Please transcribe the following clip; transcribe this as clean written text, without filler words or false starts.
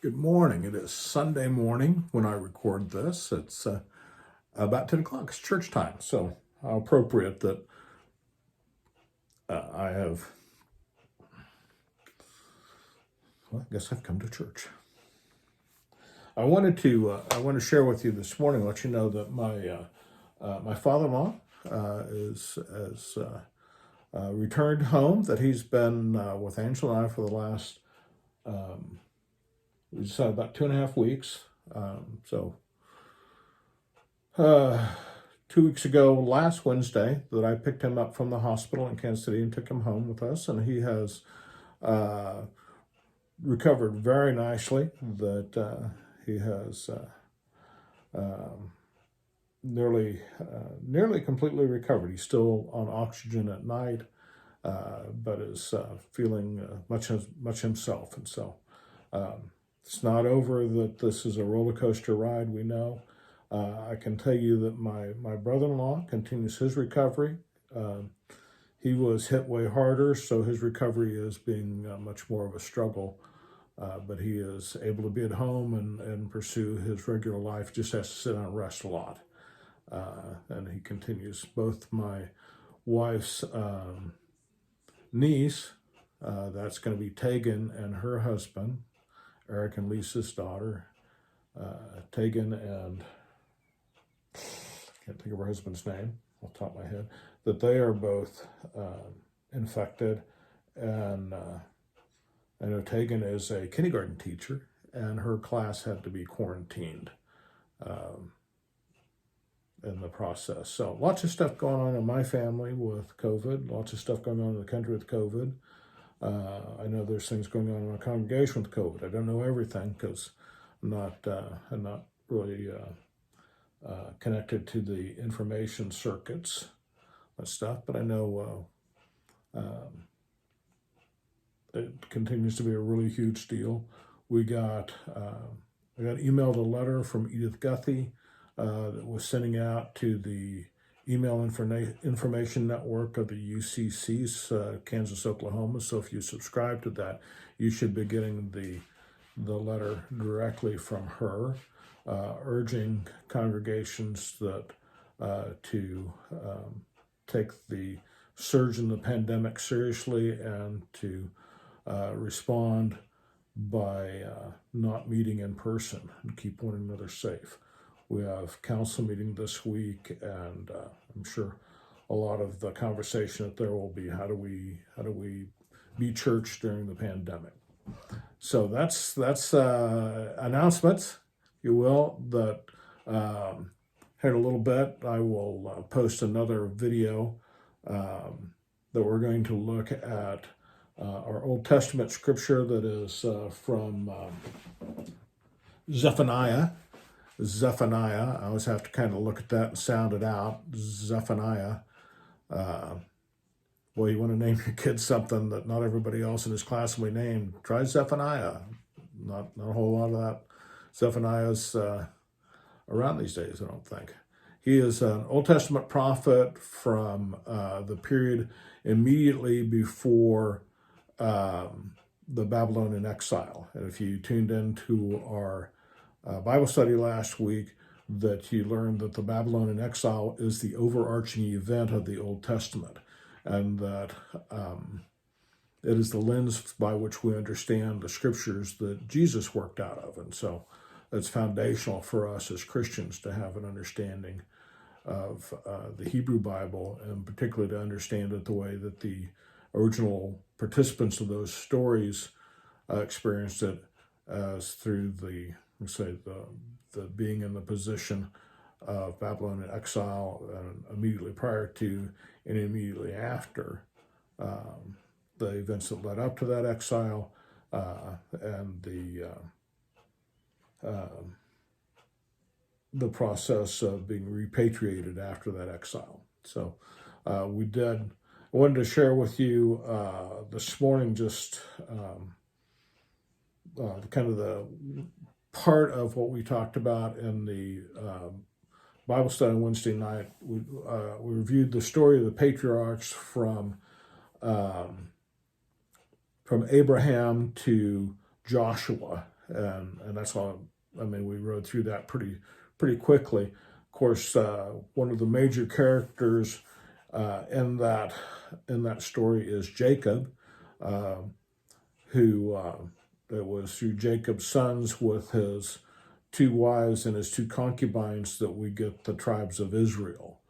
Good morning. It is Sunday morning when I record this. It's about 10 o'clock. It's church time. So how appropriate that I have, well, I guess I've come to church. I want to share with you this morning, let you know that my father-in-law has returned home, that he's been with Angela and I for the last, we just had about 2.5 weeks. So 2 weeks ago, last Wednesday, that I picked him up from the hospital in Kansas City and took him home with us, and he has recovered very nicely. That he has nearly completely recovered. He's still on oxygen at night, but is feeling much himself. And so it's not over. That this is a roller coaster ride. We know. I can tell you that my brother-in-law continues his recovery. He was hit way harder, so his recovery is being much more of a struggle. But he is able to be at home and pursue his regular life, just has to sit down and rest a lot. And he continues. Both my wife's niece, that's going to be Tegan, and her husband, Eric and Lisa's daughter, Tegan and can't think of her husband's name off the top of my head, that they are both infected. And I know Tegan is a kindergarten teacher, and her class had to be quarantined in the process. So lots of stuff going on in my family with COVID, lots of stuff going on in the country with COVID. I know there's things going on in my congregation with COVID. I don't know everything because I'm not really connected to the information circuits and stuff, but I know it continues to be a really huge deal. I got emailed a letter from Edith Guthey that was sending out to the email information network of the UCC's Kansas, Oklahoma. So if you subscribe to that, you should be getting the letter directly from her, urging congregations that to take the surge in the pandemic seriously and to respond by not meeting in person and keep one another safe. We have council meeting this week, and I'm sure a lot of the conversation that there will be how do we be church during the pandemic. So that's announcements, if you will. That here in a little bit I will post another video that we're going to look at our Old Testament scripture that is from Zephaniah. Zephaniah. I always have to kind of look at that and sound it out. Zephaniah. Well, you want to name your kid something that not everybody else in his class will be named. Try Zephaniah. Not a whole lot of that. Zephaniah's around these days, I don't think. He is an Old Testament prophet from the period immediately before the Babylonian exile. And if you tuned into our Bible study last week, that you learned that the Babylonian exile is the overarching event of the Old Testament, and that it is the lens by which we understand the scriptures that Jesus worked out of. And so it's foundational for us as Christians to have an understanding of the Hebrew Bible, and particularly to understand it the way that the original participants of those stories experienced it, as through the being in the position of Babylonian exile, and immediately prior to and immediately after the events that led up to that exile, and the process of being repatriated after that exile. So I wanted to share with you this morning just kind of the part of what we talked about in the Bible study on Wednesday night. We reviewed the story of the patriarchs from Abraham to Joshua, and that's all. I mean, we rode through that pretty quickly. Of course, one of the major characters in that story is Jacob, who it was through Jacob's sons with his 2 wives and his 2 concubines that we get the tribes of Israel.